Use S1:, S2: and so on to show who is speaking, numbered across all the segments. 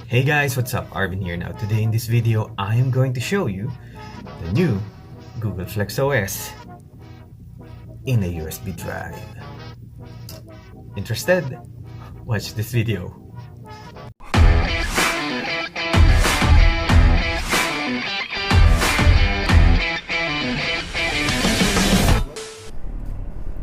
S1: Hey guys, what's up? Arvin here. Now today in this video, I am going to show you the new Google Flex OS in a USB drive. Interested? Watch this video.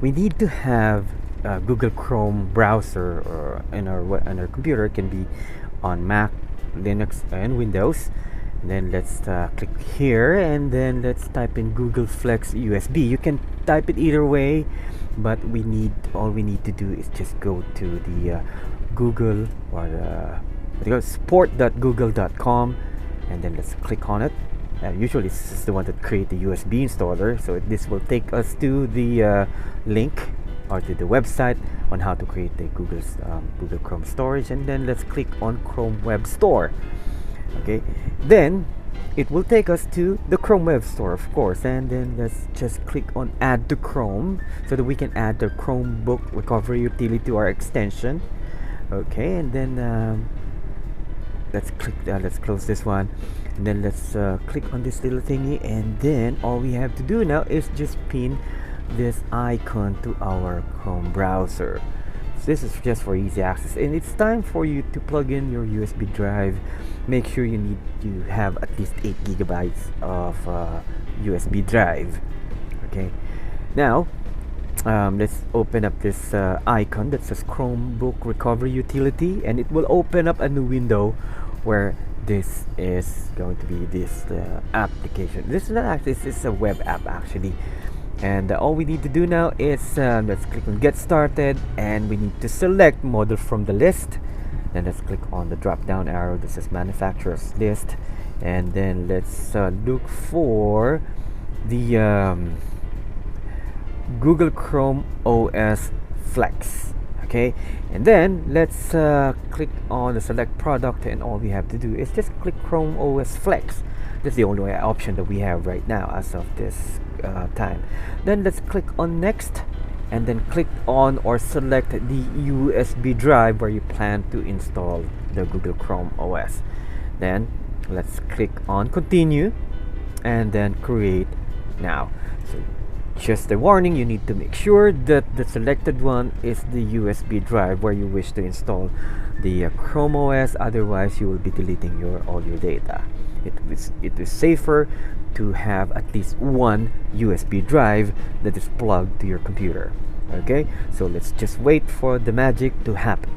S1: We need to have a Google Chrome browser or in our computer. It can be on Mac, Linux, and Windows. And then let's click here, and then let's type in Google Flex USB. You can type it either way, but all we need to do is just go to the Google or the support.google.com, and then let's click on it. Usually this is the one that create the USB installer, so this will take us to the link or to the website on how to create the Google Chrome storage. And then let's click on Chrome Web Store. Okay, then it will take us to the Chrome Web Store, of course, and then let's just click on Add to Chrome so that we can add the Chromebook recovery utility to our extension. Okay, and then let's close this one, and then let's click on this little thingy, and then all we have to do now is just pin this icon to our Chrome browser. So this is just for easy access, and it's time for you to plug in your USB drive. Make sure you need to have at least 8 gigabytes of USB drive. Okay, now let's open up this icon that says Chromebook recovery utility, and it will open up a new window where this is going to be this application. This is not actually, this is a web app actually, and all we need to do now is let's click on Get Started, and we need to select model from the list. Then let's click on the drop down arrow that says manufacturers list, and then let's look for the Google Chrome OS Flex. Okay, and then let's click on the select product, and all we have to do is just click Chrome OS Flex. That's the only option that we have right now as of this time. Then let's click on next, and then click on or select the USB drive where you plan to install the Google Chrome OS. Then let's click on continue, and then create now. So just a warning, you need to make sure that the selected one is the USB drive where you wish to install the Chrome OS, otherwise you will be deleting all your data. It is safer to have at least one USB drive that is plugged to your computer. Okay, so let's just wait for the magic to happen.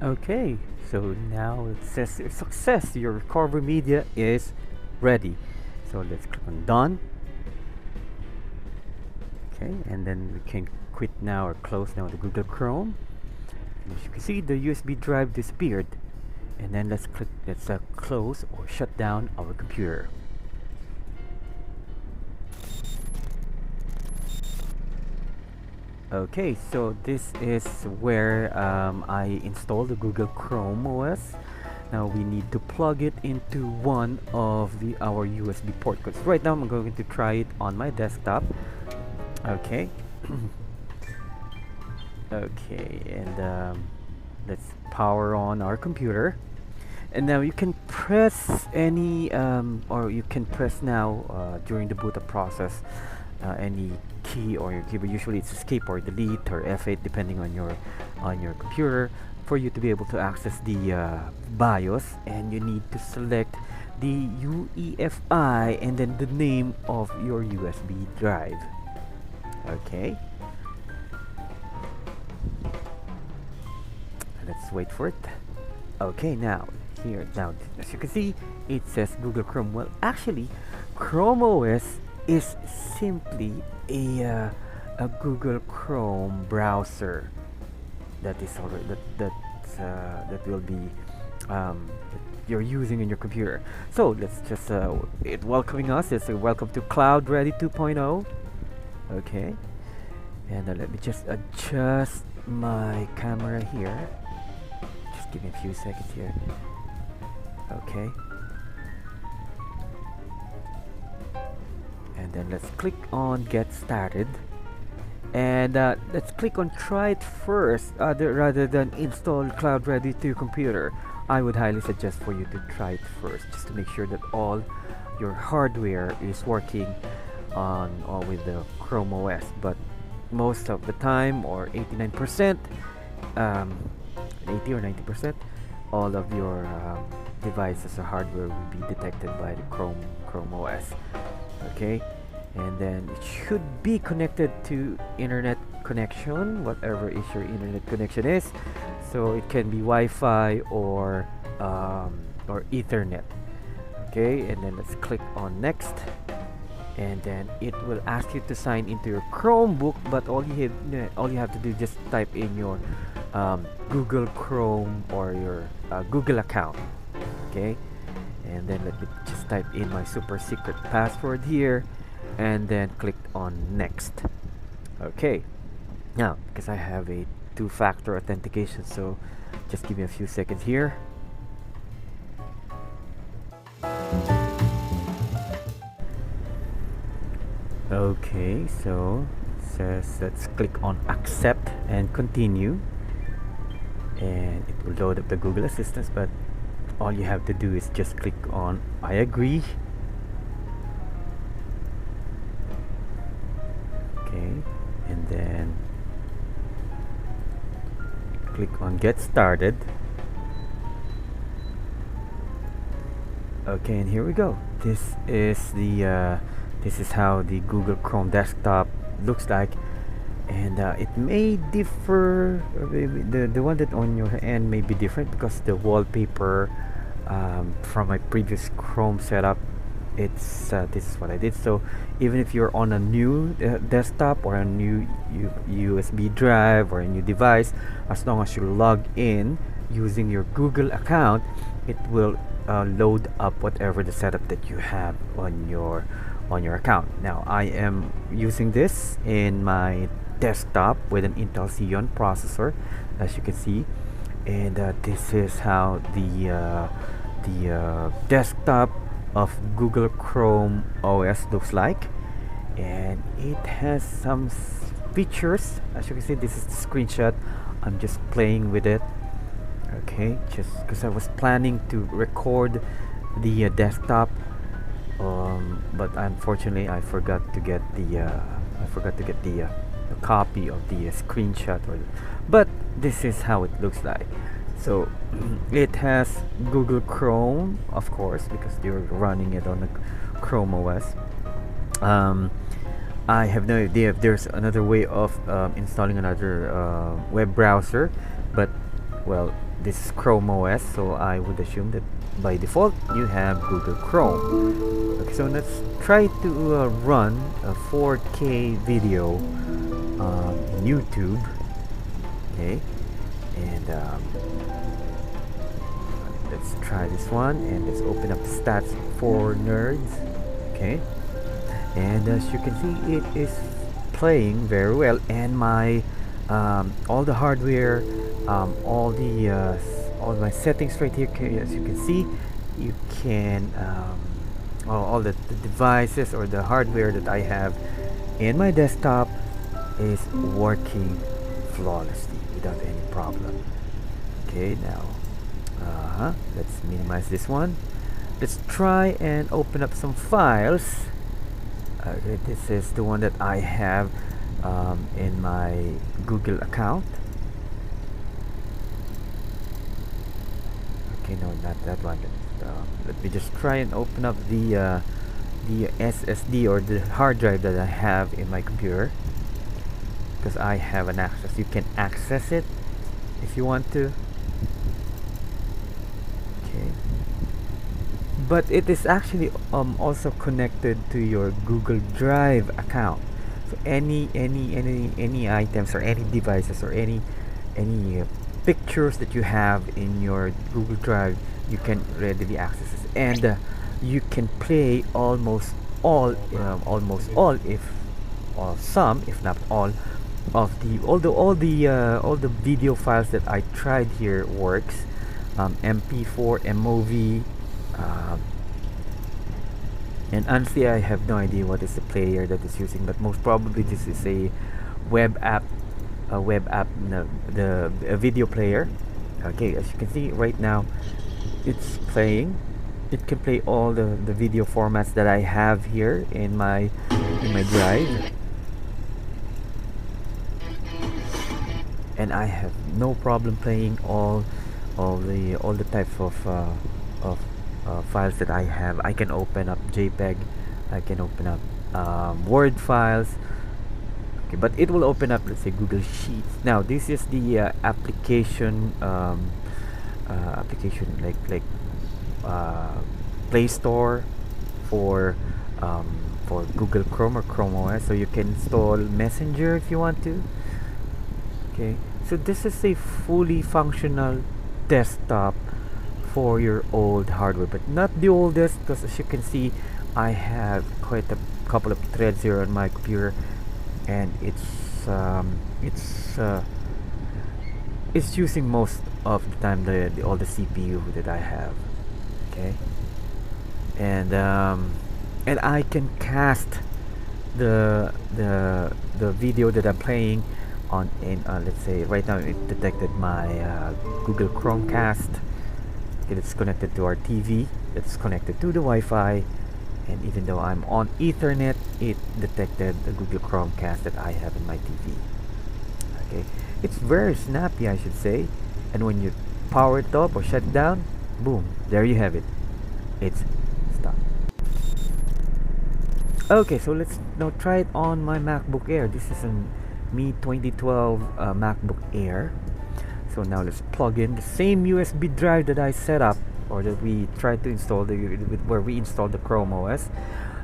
S1: Okay, so now it says success, your recovery media is ready. So let's click on done. Okay, and then we can quit now or close now the Google Chrome. And as you can see, the USB drive disappeared. And then let's close or shut down our computer. Okay, so this is where I installed the Google Chrome OS. Now we need to plug it into one of our USB port. Because right now I'm going to try it on my desktop. Okay. Okay, and let's power on our computer. And now you can press any, or you can press now during the boot up process any key or your keyboard. Usually it's escape or delete or F8 depending on your computer for you to be able to access the BIOS. And you need to select the UEFI and then the name of your USB drive. Okay. Let's wait for it. Okay, now as you can see, it says Google Chrome. Well, actually, Chrome OS is simply a Google Chrome browser that is already that will be you're using in your computer. So let's just it welcoming us. It's a welcome to Cloud Ready 2.0. Okay, and let me just adjust my camera here. Just give me a few seconds here. Okay, and then let's click on Get Started, and let's click on Try It First rather than install Cloud Ready to your computer. I would highly suggest for you to try it first, just to make sure that all your hardware is working on with the Chrome OS. But most of the time, or 89%, 80 or 90%, all of your devices or hardware will be detected by the Chrome OS. Okay, and then it should be connected to internet connection, whatever is your internet connection is. So it can be Wi-Fi or Ethernet. Okay, and then let's click on Next, and then it will ask you to sign into your Chromebook. But all you have to do is just type in your Google Chrome or your Google account. Okay, and then let me just type in my super secret password here, and then click on Next. Okay, now because I have a two-factor authentication, so just give me a few seconds here. Okay, so it says let's click on Accept and Continue, and it will load up the Google Assistant. But all you have to do is just click on I agree. Okay, and then click on Get Started. Okay, and here we go. This is how the Google Chrome desktop looks like, and it may differ. The one that on your end may be different because the wallpaper from my previous Chrome setup, it's this is what I did. So even if you're on a new desktop or a new USB drive or a new device, as long as you log in using your Google account, it will load up whatever the setup that you have on your account. Now I am using this in my desktop with an Intel Xeon processor, as you can see, and this is how the desktop of Google Chrome OS looks like, and it has some features. As you can see, this is the screenshot. I'm just playing with it. Okay, just because I was planning to record the desktop, but unfortunately I forgot to get the copy of the screenshot. But this is how it looks like. So it has Google Chrome, of course, because you're running it on the Chrome OS. I have no idea if there's another way of installing another web browser, but well, this is Chrome OS, so I would assume that by default you have Google Chrome. Okay, so let's try to run a 4K video in YouTube. Okay, and let's try this one, and let's open up the stats for nerds. Okay, and as you can see, it is playing very well, and my all the hardware, all my settings right here, as you can see, you can all the devices or the hardware that I have in my desktop is working flawlessly without any problem. Okay, now let's minimize this one. Let's try and open up some files. Okay, this is the one that I have in my Google account. Okay, no, not that one. Let me just try and open up the SSD or the hard drive that I have in my computer, because I have an access. You can access it if you want to. Okay, but it is actually also connected to your Google Drive account. So any items or any devices or any pictures that you have in your Google Drive, you can readily access it, and you can play almost all, if or some, if not all, of the all the video files that I tried here works. MP4, MOV, and honestly, I have no idea what is the player that is using, but most probably this is a web app, no, a video player. Okay, as you can see right now, it's playing. It can play all the video formats that I have here in my drive, and I have no problem playing all the types of files that I have. I can open up JPEG, I can open up Word files. Okay, but it will open up, let's say, Google Sheets. Now this is the application like Play Store for Google Chrome or Chrome OS, so you can install Messenger if you want to. Okay, so this is a fully functional desktop for your old hardware, but not the oldest, because as you can see, I have quite a couple of threads here on my computer, and it's using most of the time all the CPU that I have. Okay, and I can cast the video that I'm playing on in let's say right now it detected my Google Chromecast. It's connected to our TV, it's connected to the Wi-Fi, and even though I'm on Ethernet, it detected the Google Chromecast that I have in my TV. Okay, it's very snappy, I should say, and when you power it up or shut it down, boom, there you have it. It's stopped. Okay, so let's now try it on my MacBook Air. This is a Mi 2012 MacBook Air. So now let's plug in the same USB drive that I set up, or that we tried to install where we installed the Chrome OS.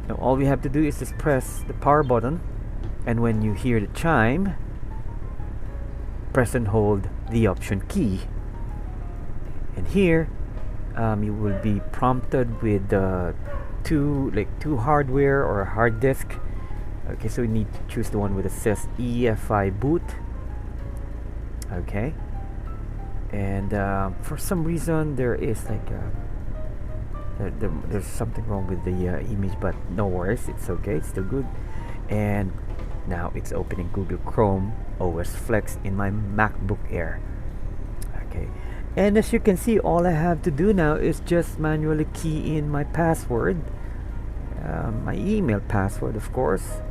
S1: Now all we have to do is just press the power button, and when you hear the chime, press and hold the option key, and here you will be prompted with two hardware or a hard disk. Okay, so you need to choose the one with it says EFI boot. Okay, and for some reason there is like there's something wrong with the image, but no worries, it's okay, it's still good. And now it's opening Google Chrome OS Flex in my MacBook Air. Okay, and as you can see, all I have to do now is just manually key in my password, my email password, of course,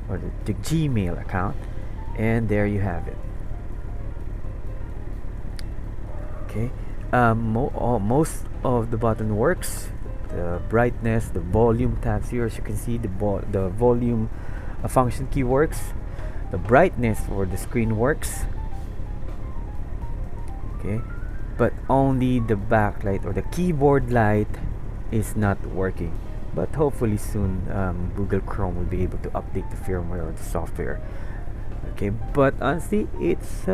S1: or the Gmail account, and there you have it. Okay, most of the button works. The brightness, the volume tabs here, as you can see, the volume function key works. The brightness for the screen works. Okay, but only the backlight or the keyboard light is not working. But hopefully soon Google Chrome will be able to update the firmware or the software. Okay, but honestly, it's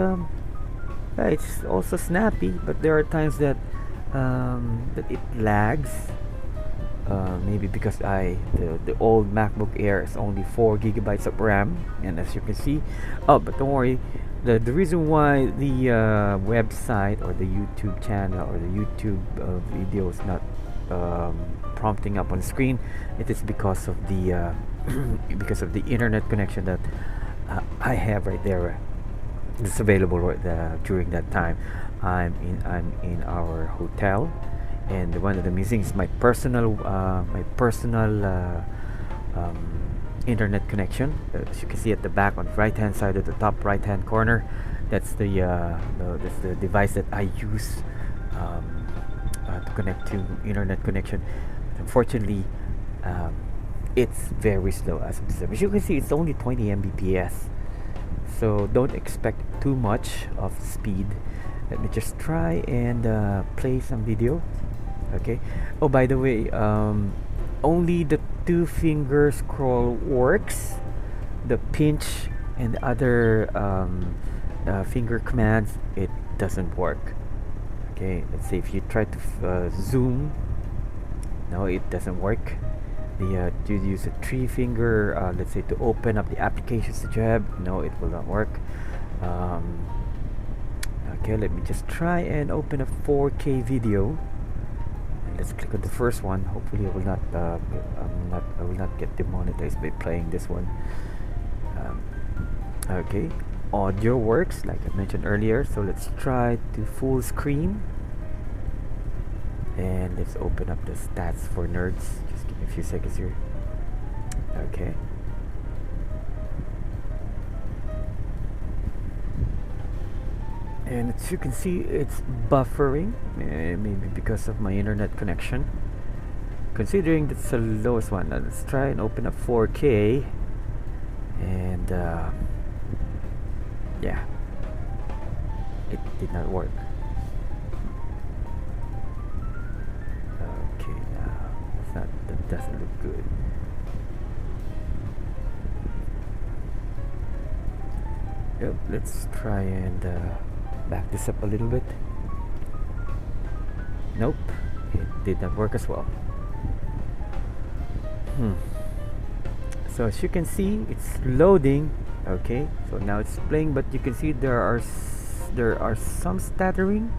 S1: also snappy, but there are times that it lags. maybe because the old MacBook Air is only 4 gigabytes of RAM, and as you can see, oh, but don't worry, the reason why the website or the YouTube channel or the YouTube video is not prompting up on screen, it is because of the because of the internet connection that I have right there. It's available during that time. I'm in our hotel, and the one that I'm using is my personal internet connection. As you can see at the back on the right hand side, at the top right hand corner, that's that's the device that I use to connect to internet connection. Unfortunately, um, it's very slow as you can see. It's only 20 Mbps, so don't expect too much of speed. Let me just try and play some video. Okay. Oh, by the way, only the two finger scroll works. The pinch and the other finger commands, it doesn't work. Okay, let's say if you try to zoom, no, it doesn't work. To use a three finger, let's say to open up the applications that you have, no, it will not work. Okay, let me just try and open a 4K video. And let's click on the first one. Hopefully I will not get demonetized by playing this one. Okay, audio works like I mentioned earlier, so let's try to full screen. And let's open up the stats for nerds. Just give me a few seconds here. Okay. And as you can see, it's buffering, maybe because of my internet connection. Considering that's the lowest one, let's try and open up 4K. And yeah, it did not work. That doesn't look good. Yep, let's try and back this up a little bit. Nope, it did not work as well. So as you can see, it's loading. Okay, so now it's playing, but you can see there are some stuttering.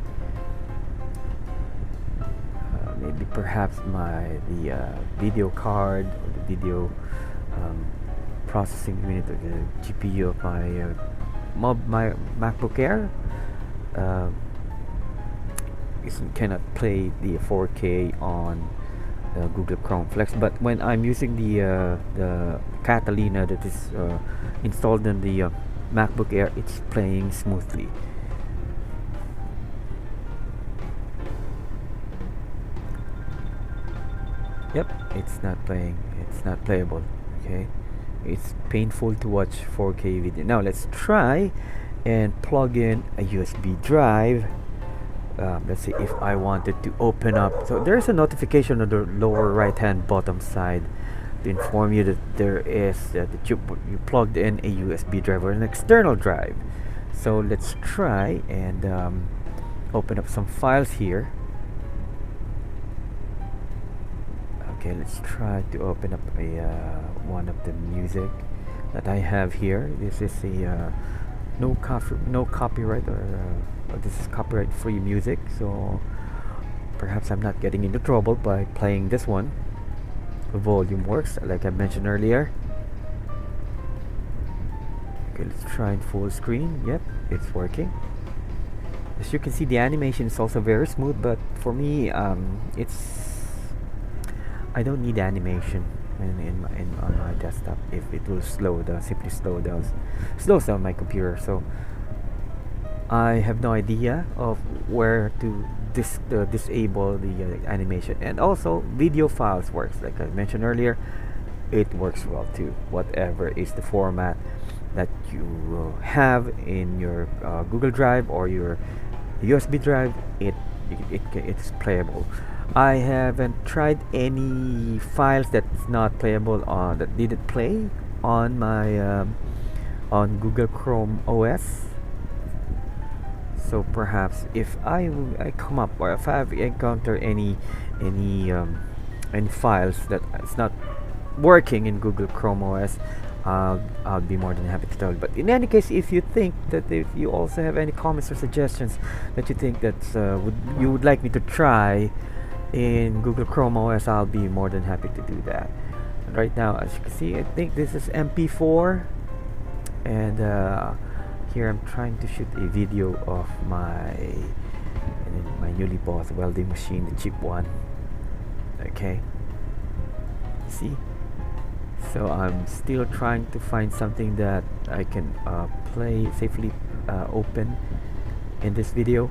S1: Maybe perhaps the video card or the video processing unit or the GPU of my MacBook Air cannot play the 4K on Google Chrome Flex. But when I'm using the Catalina that is installed in the MacBook Air, it's playing smoothly. Yep, it's not playing. It's not playable. Okay, it's painful to watch 4K video. Now let's try and plug in a USB drive. Let's see if I wanted to open up. So there's a notification on the lower right hand bottom side to inform you that there is that you plugged in a USB drive or an external drive. So let's try and open up some files here. Okay, let's try to open up a one of the music that I have here. This is a no copyright, or this is copyright free music, so perhaps I'm not getting into trouble by playing this one. The volume works like I mentioned earlier. Okay, let's try in full screen. Yep, it's working. As you can see, the animation is also very smooth, but for me I don't need animation on my desktop. If it will simply slows down my computer. So I have no idea of where to disable the animation. And also video files works like I mentioned earlier. It works well too, whatever is the format that you have in your Google Drive or your USB drive. It's playable. I haven't tried any files that's not playable that didn't play on my on Google Chrome OS. So perhaps if I come up, or if I encounter any any files that it's not working in Google Chrome OS, I'll be more than happy to tell you. But in any case, if you think that, if you also have any comments or suggestions that you think that you would like me to try in Google Chrome OS, I'll be more than happy to do that. And right now, as you can see, I think this is MP4, and here I'm trying to shoot a video of my newly bought welding machine, the cheap one. Okay, see, so I'm still trying to find something that I can play safely, open in this video.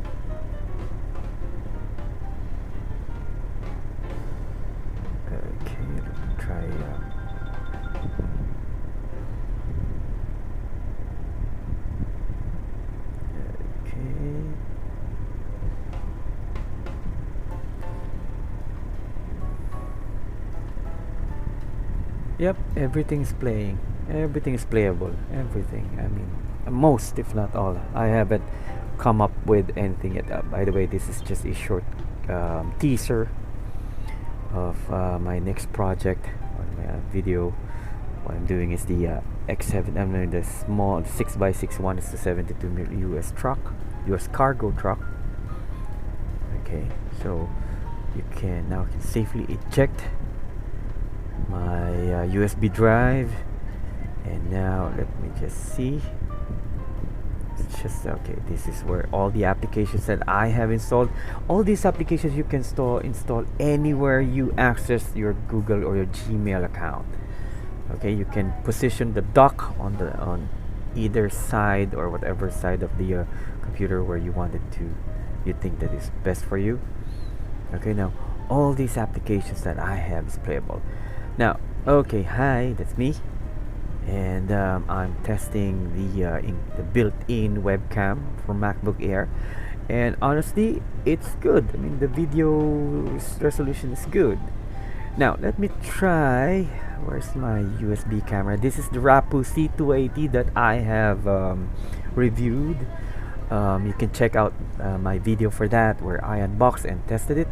S1: Okay, let me try okay. Yep, everything's playing. Everything is playable. Everything. I mean, most, if not all. I haven't come up with anything yet. By the way, this is just a short teaser of my next project, or my video. What I'm doing is the X7. I'm doing the small 6x6 one. It's the 72mm US truck, US cargo truck. Okay, so you can now safely eject my USB drive, and now let me just see. It's just okay. This is where all the applications that I have installed. All these applications you can install anywhere you access your Google or your Gmail account. Okay, you can position the dock on either side, or whatever side of the computer where you want it to, you think that is best for you. Okay, now all these applications that I have is playable. Now, okay, hi, that's me, and I'm testing the built-in webcam for MacBook Air, and honestly, it's good. I mean, the video resolution is good. Now, let me try. Where's my USB camera? This is the Rapu C280 that I have reviewed. You can check out my video for that, where I unboxed and tested it.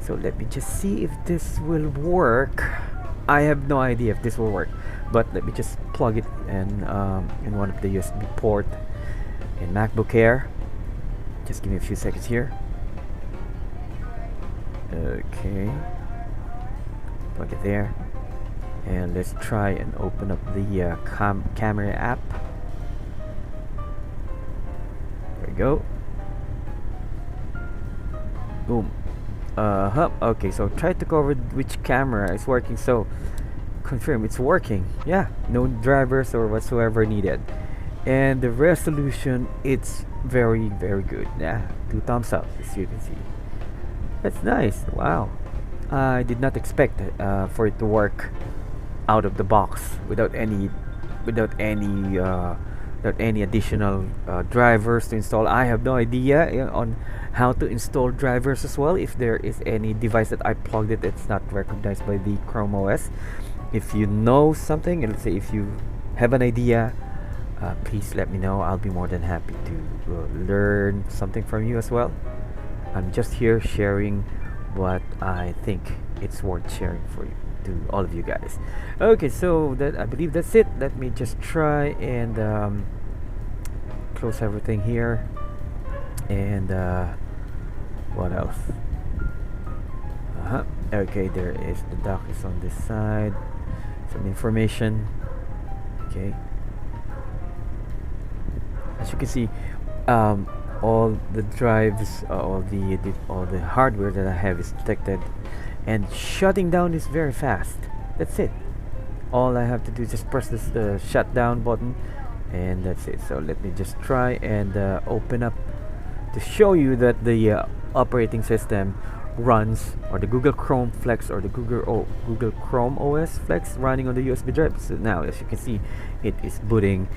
S1: So let me just see if this will work. I have no idea if this will work, but let me just plug it in one of the USB port in MacBook Air. Just give me a few seconds here. Okay, plug it there, and let's try and open up the camera app. There we go. Boom. Okay, so try to cover which camera is working, so confirm it's working. Yeah, no drivers or whatsoever needed, and the resolution, it's very good. Yeah, 2 thumbs up, as you can see. That's nice. Wow, I did not expect for it to work out of the box without any additional drivers to install. I have no idea on how to install drivers as well, if there is any device that I plugged it, it's not recognized by the Chrome OS. If you know something, and let's say if you have an idea, please let me know. I'll be more than happy to learn something from you as well. I'm just here sharing what I think it's worth sharing for you, to all of you guys. Okay, so that, I believe that's it. Let me just try and close everything here, and what else? Okay, there is the dock is on this side, some information. Okay, as you can see, all the drives, all the hardware that I have is detected, and shutting down is very fast. That's it. All I have to do is just press this shutdown button, and that's it. So let me just try and open up to show you that the operating system runs, or the Google Chrome Flex, or the Google Chrome OS Flex running on the USB drive. So now, as you can see, it is booting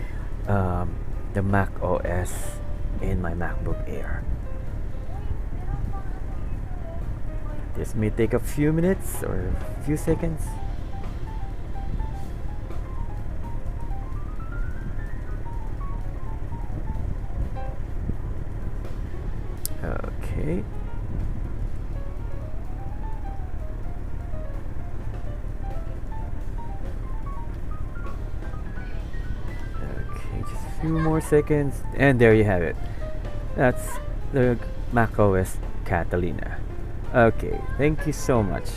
S1: the Mac OS in my MacBook Air. This may take a few minutes or a few seconds. Okay. Few more seconds, and there you have it. That's the macOS Catalina. Okay, thank you so much.